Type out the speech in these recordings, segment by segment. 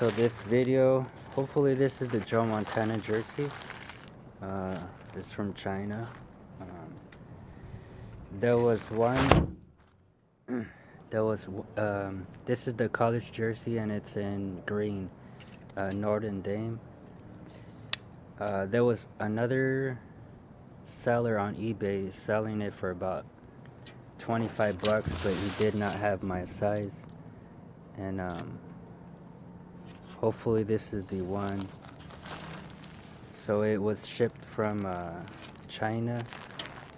So this video, hopefully this is the Joe Montana jersey. Uh, it's from China. Um, there was one. This is the college jersey, and it's in green. Norte Dame. There was another seller on eBay selling it for about 25 bucks, but he did not have my size. And hopefully this is the one. So it was shipped from China,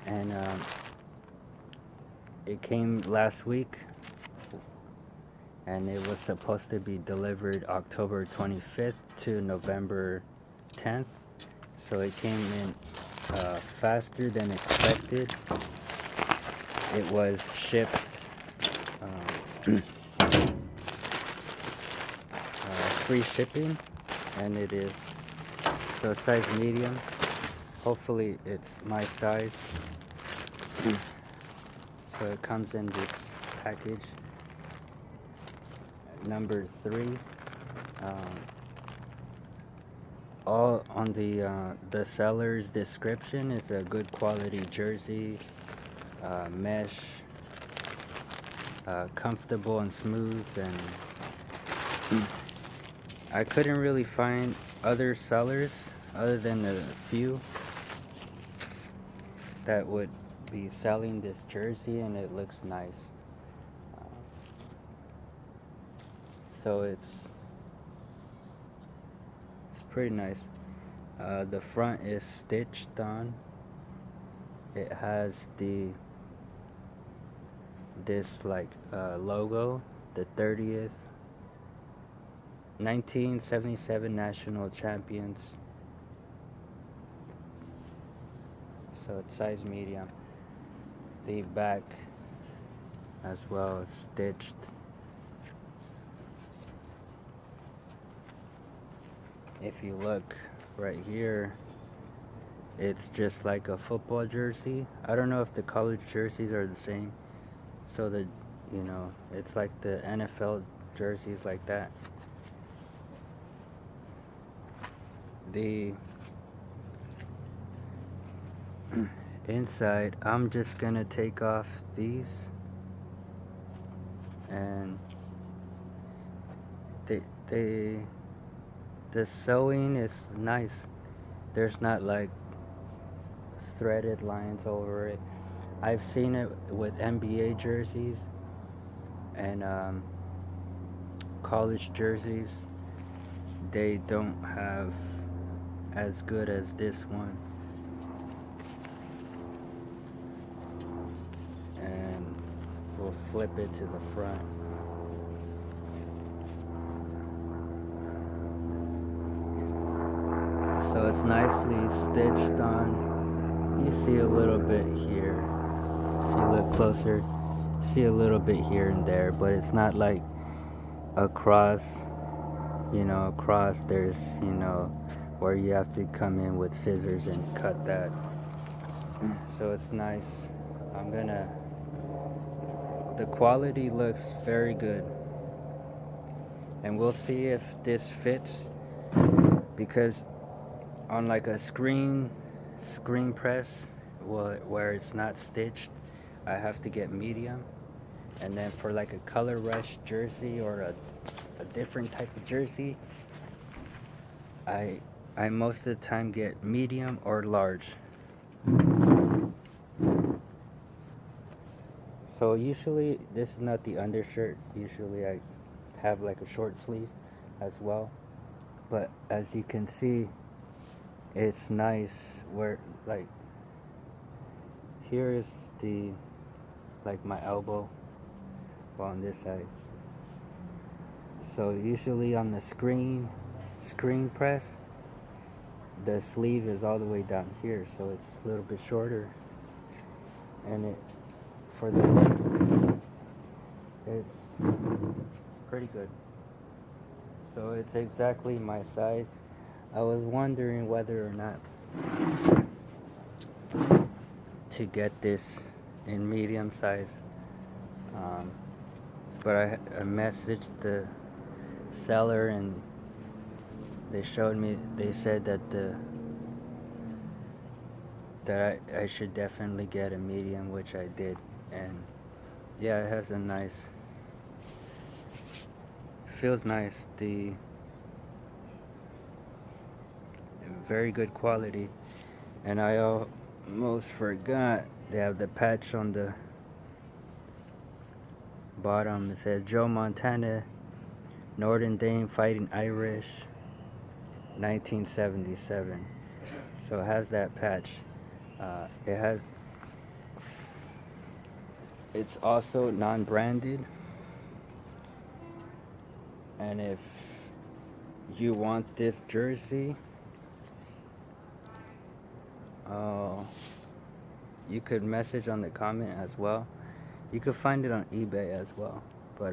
and it came last week, and it was supposed to be delivered October 25th to November 10th. So it came in faster than expected. It was shipped free shipping, and it is so size medium. Hopefully it's my size. So it comes in this package number 3. All on the seller's description is a good quality jersey, mesh, comfortable and smooth, and I couldn't really find other sellers other than a few that would be selling this jersey, and it looks nice. So it's pretty nice. The front is stitched on. It has this like logo, the 30th 1977 national champions. So it's size medium. The back as well is stitched. If you look right here, it's just like a football jersey. I don't know if the college jerseys are the same. So it's like the NFL jerseys like that. The inside, I'm just gonna take off these, and the sewing is nice. There's not like threaded lines over it. I've seen it with NBA jerseys and college jerseys. They don't have as good as this one. And we'll flip it to the front. So it's nicely stitched on. You see a little bit here. If you look closer, see a little bit here and there, but it's not like across, across there's, where you have to come in with scissors and cut that. So it's nice. The quality looks very good. And we'll see if this fits, because on like a screen press where it's not stitched, I have to get medium. And then for like a color rush jersey or a different type of jersey, I most of the time get medium or large. So usually this is not the undershirt. Usually I have like a short sleeve as well. But as you can see, it's nice where like here is the like my elbow on this side. So usually on the screen press, the sleeve is all the way down here, so it's a little bit shorter, and for the length, it's pretty good. So it's exactly my size. I was wondering whether or not to get this in medium size, but I messaged the seller, and they showed me, they said that I should definitely get a medium, which I did. And yeah, it has a nice, feels nice, the very good quality. And I almost forgot, they have the patch on the bottom. It says Joe Montana, Norte Dame Fighting Irish, 1977. So it has that patch. It's also non-branded, and if you want this jersey, you could message on the comment as well. You could find it on eBay as well, but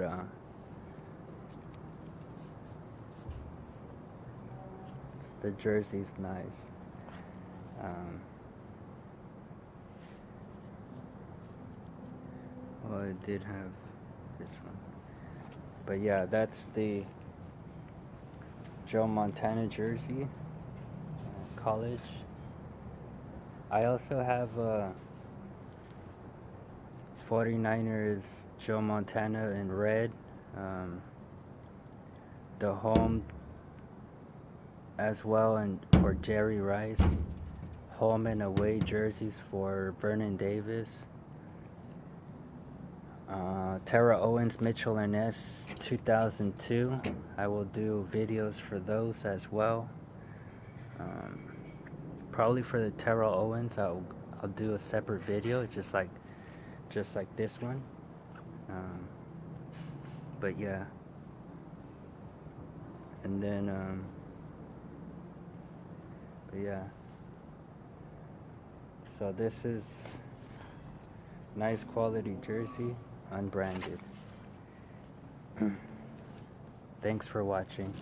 the jersey's nice. Well, it did have this one, but yeah, that's the Joe Montana jersey, college. I also have 49ers Joe Montana in red, the home as well, and for Jerry Rice, home and away jerseys for Vernon Davis, Tara Owens, Mitchell and S 2002. I will do videos for those as well. Probably for the Tara Owens, I'll do a separate video, just like this one. But yeah, and then but yeah. So this is nice quality jersey, unbranded. Thanks for watching.